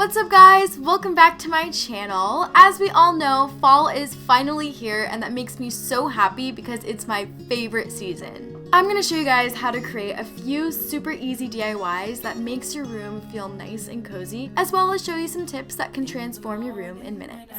What's up guys? Welcome back to my channel. As we all know, fall is finally here and that makes me so happy because it's my favorite season. I'm going to show you guys how to create a few super easy DIYs that makes your room feel nice and cozy, as well as show you some tips that can transform your room in minutes.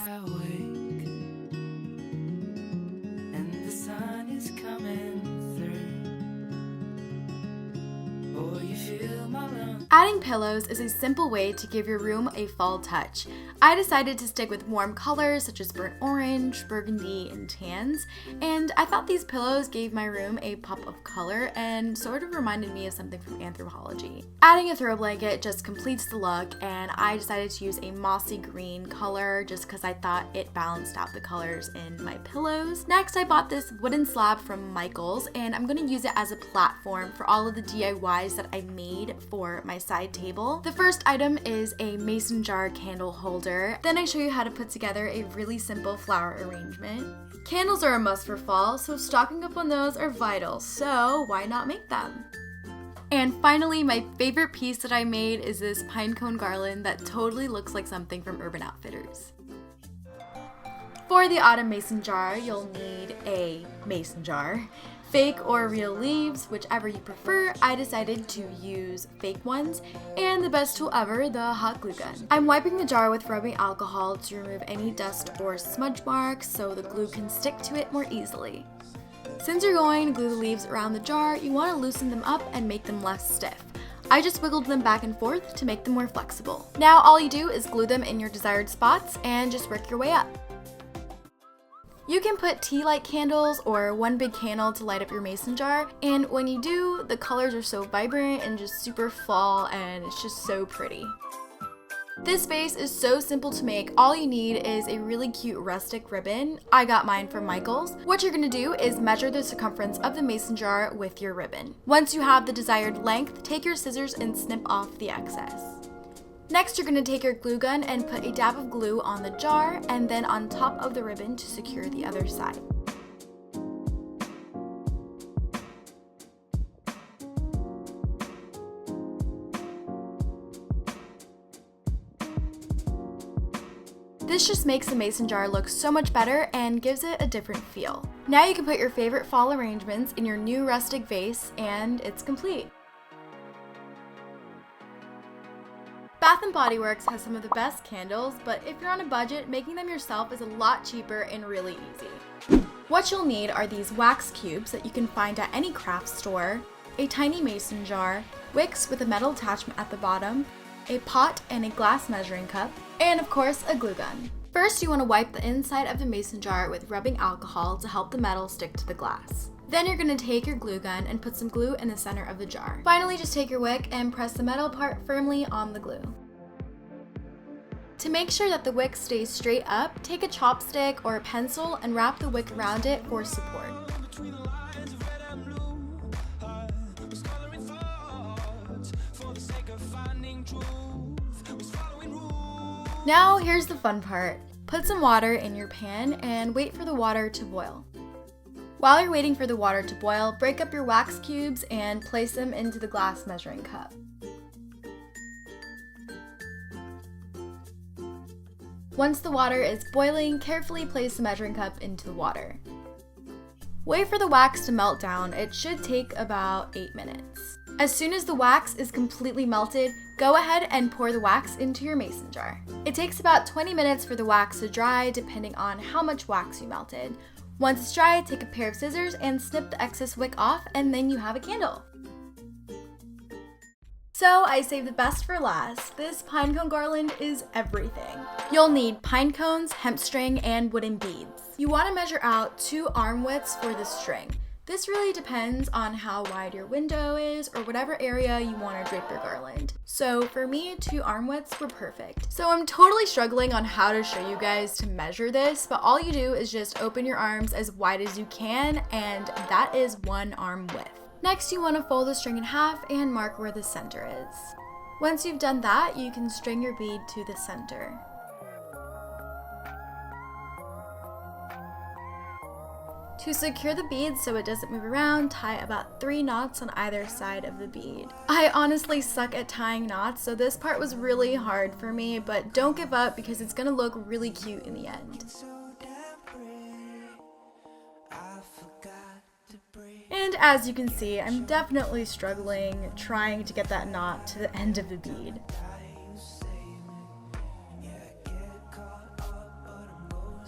Adding pillows is a simple way to give your room a fall touch. I decided to stick with warm colors such as burnt orange, burgundy, and tans, and I thought these pillows gave my room a pop of color and sort of reminded me of something from Anthropologie. Adding a throw blanket just completes the look, and I decided to use a mossy green color just because I thought it balanced out the colors in my pillows. Next, I bought this wooden slab from Michael's, and I'm going to use it as a platform for all of the DIYs that I made for my side table. The first item is a mason jar candle holder. Then I show you how to put together a really simple flower arrangement. Candles are a must for fall, so stocking up on those are vital, so why not make them? And finally, my favorite piece that I made is this Pinecone Garland that totally looks like something from Urban Outfitters. For the autumn mason jar, you'll need a mason jar. Fake or real leaves, whichever you prefer. I decided to use fake ones, and the best tool ever, the hot glue gun. I'm wiping the jar with rubbing alcohol to remove any dust or smudge marks so the glue can stick to it more easily. Since you're going to glue the leaves around the jar, you want to loosen them up and make them less stiff. I just wiggled them back and forth to make them more flexible. Now all you do is glue them in your desired spots and just work your way up. You can put tea light candles or one big candle to light up your mason jar, and when you do, the colors are so vibrant and just super fall, and it's just so pretty. This vase is so simple to make. All you need is a really cute rustic ribbon. I got mine from Michael's. What you're gonna do is measure the circumference of the mason jar with your ribbon. Once you have the desired length, take your scissors and snip off the excess. Next, you're going to take your glue gun and put a dab of glue on the jar and then on top of the ribbon to secure the other side. This just makes the mason jar look so much better and gives it a different feel. Now you can put your favorite fall arrangements in your new rustic vase and it's complete. Bath & Body Works has some of the best candles, but if you're on a budget, making them yourself is a lot cheaper and really easy. What you'll need are these wax cubes that you can find at any craft store, a tiny mason jar, wicks with a metal attachment at the bottom, a pot and a glass measuring cup, and of course a glue gun. First, you want to wipe the inside of the mason jar with rubbing alcohol to help the metal stick to the glass. Then you're going to take your glue gun and put some glue in the center of the jar. Finally, just take your wick and press the metal part firmly on the glue. To make sure that the wick stays straight up, take a chopstick or a pencil and wrap the wick around it for support. Now here's the fun part. Put some water in your pan and wait for the water to boil. While you're waiting for the water to boil, break up your wax cubes and place them into the glass measuring cup. Once the water is boiling, carefully place the measuring cup into the water. Wait for the wax to melt down. It should take about 8 minutes. As soon as the wax is completely melted, go ahead and pour the wax into your mason jar. It takes about 20 minutes for the wax to dry, depending on how much wax you melted. Once it's dry, take a pair of scissors and snip the excess wick off, and then you have a candle. So I saved the best for last. This pinecone garland is everything. You'll need pine cones, hemp string, and wooden beads. You want to measure out 2 arm widths for the string. This really depends on how wide your window is or whatever area you want to drape your garland. So for me, 2 arm widths were perfect. So I'm totally struggling on how to show you guys to measure this, but all you do is just open your arms as wide as you can, and that is 1 arm width. Next, you want to fold the string in half and mark where the center is. Once you've done that, you can string your bead to the center. To secure the bead so it doesn't move around, tie about 3 knots on either side of the bead. I honestly suck at tying knots, so this part was really hard for me, but don't give up because it's gonna look really cute in the end. And as you can see, I'm definitely struggling trying to get that knot to the end of the bead.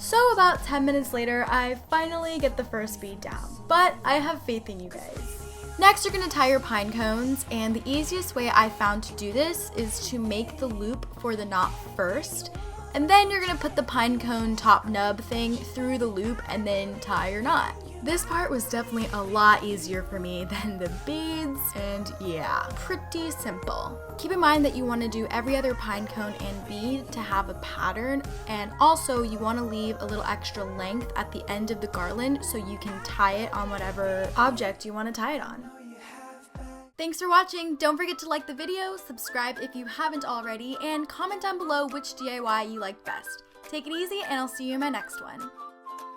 So about 10 minutes later, I finally get the first bead down, but I have faith in you guys. Next, you're gonna tie your pine cones, and the easiest way I found to do this is to make the loop for the knot first, and then you're gonna put the pine cone top nub thing through the loop and then tie your knot. This part was definitely a lot easier for me than the beads, and yeah, pretty simple. Keep in mind that you want to do every other pine cone and bead to have a pattern, and also you want to leave a little extra length at the end of the garland so you can tie it on whatever object you want to tie it on. Thanks for watching. Don't forget to like the video, subscribe if you haven't already, and comment down below which DIY you liked best. Take it easy, and I'll see you in my next one.